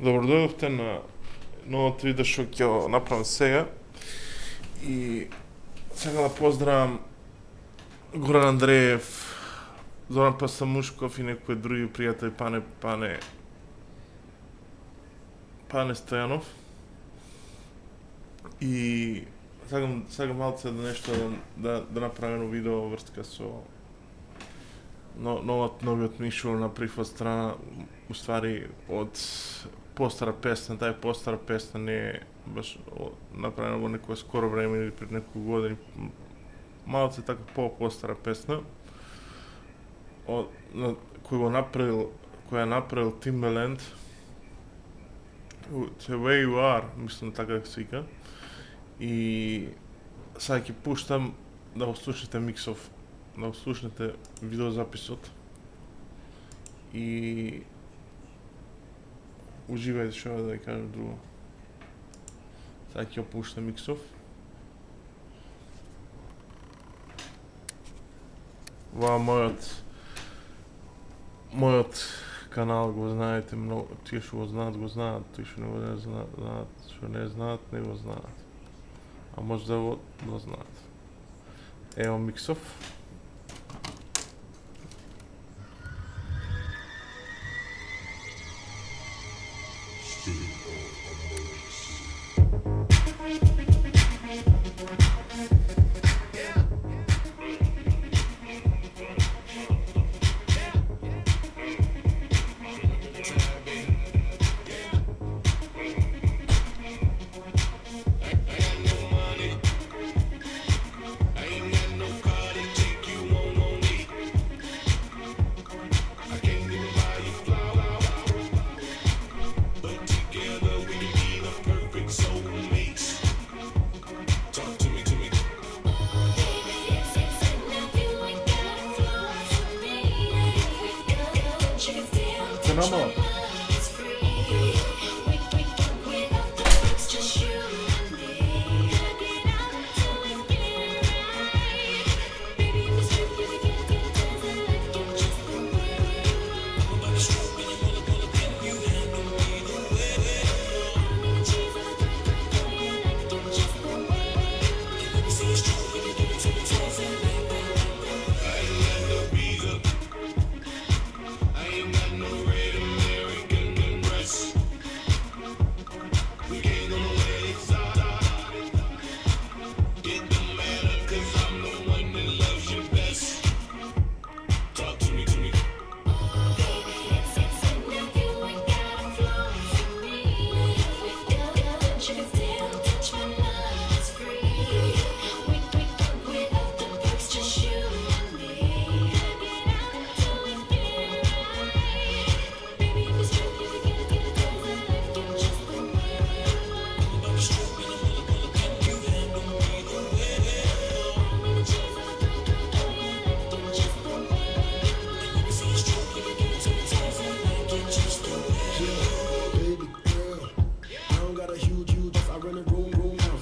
Добродојдовте на новото видео што ќе го направам сега. И сакам да поздравам Горан Андреев, Зоран Пасамушков и некои други пријатели, Пане Стојанов. И сакам малце да нешто да направам едно видео во врска со новиот мишол на прифат страна, уствари од постара песна. Тај постара песна не е баш направена во некое скоро време или пред неколку години, малце така по-постара песна, која направил Timbaland, The Way You Are, мислам така да се вика. И сега ќе пуштам да го слушате миксов, да го слушнете видеозаписот и уживајте, што да ви кажам друго. Сега ќе го пуштам миксов. Ова мојот канал го знаете многу, тие што го знаат, тие што не знаат, не го знаат. А може да го знаат. Ево миксов. Phenomenal.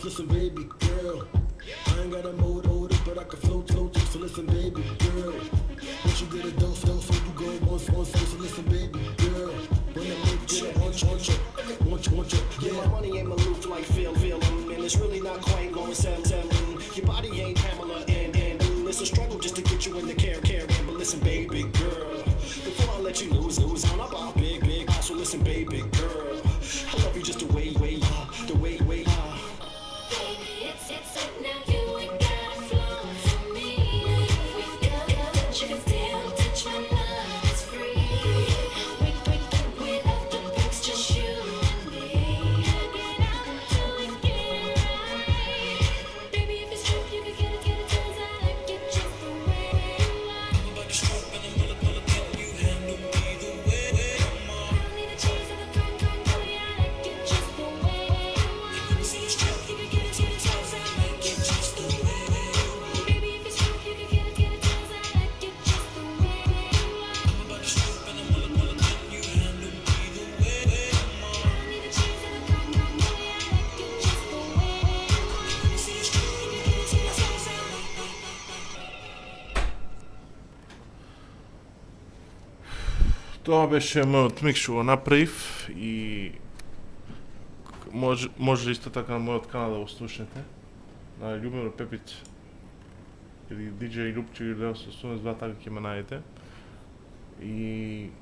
Listen, baby girl, I ain't got a motor, but I can float, just so listen, baby girl. Once you get a dose, so you go once, so listen, baby girl. When I make it, I want you, yeah. My money ain't Maloof like Phil, and it's really not quite going seven. Your body ain't Pamela, and it's a struggle just to get you in the care. But listen, baby girl, before I let you lose on about big, so listen, baby girl, I love you just the way. Тоа беше мојот микс што го направив и може исто така на мојот канал да го слушнете. На Љубомир Пепиć или DJ Љупче или Лео Сосунец, два така ќе ме најдете. И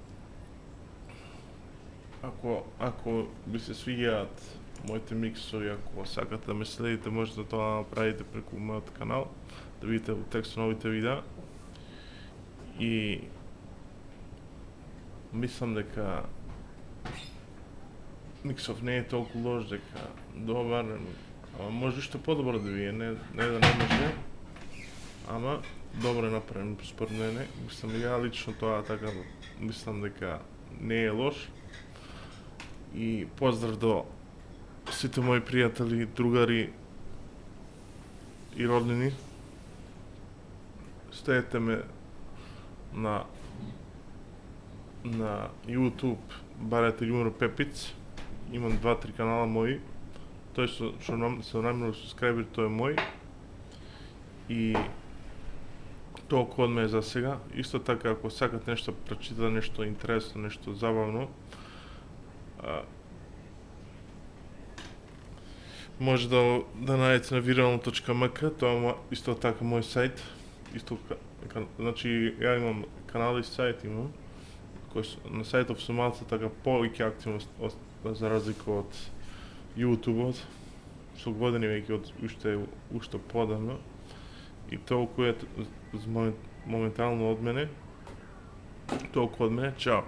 ако ви се свиѓаат моите миксови, ако сакате да ме следите, можете тоа да направите преку мојот канал, да видите во текст новите видеа. И мислам дека миксов не е толку лош, дека добар, ама може уште подобро да вие, не да не може, ама добро е направен според мене. Мислам ја лично тоа така мислам дека не е лош. И поздрав до сите мои пријатели, другари и роднини. Следете ме на YouTube барете Љубомир Пепиć. Имам 2-3 канала мои. Тој што се намерил субскрайбер, тој е мој. И толку од мене за сега. Исто така, ако сакате нешто прочитате, нешто интересно, нешто забавно, може да најдете на viralno.mk, тоа исто така мој сајт. Значи, ја имам канал и сајт имам, кој на сајтов сум малку така повеќе активно за разлика од YouTube-от, со години веќе уште подавно. И толку е моментално од мене. Толку од мене. Чао.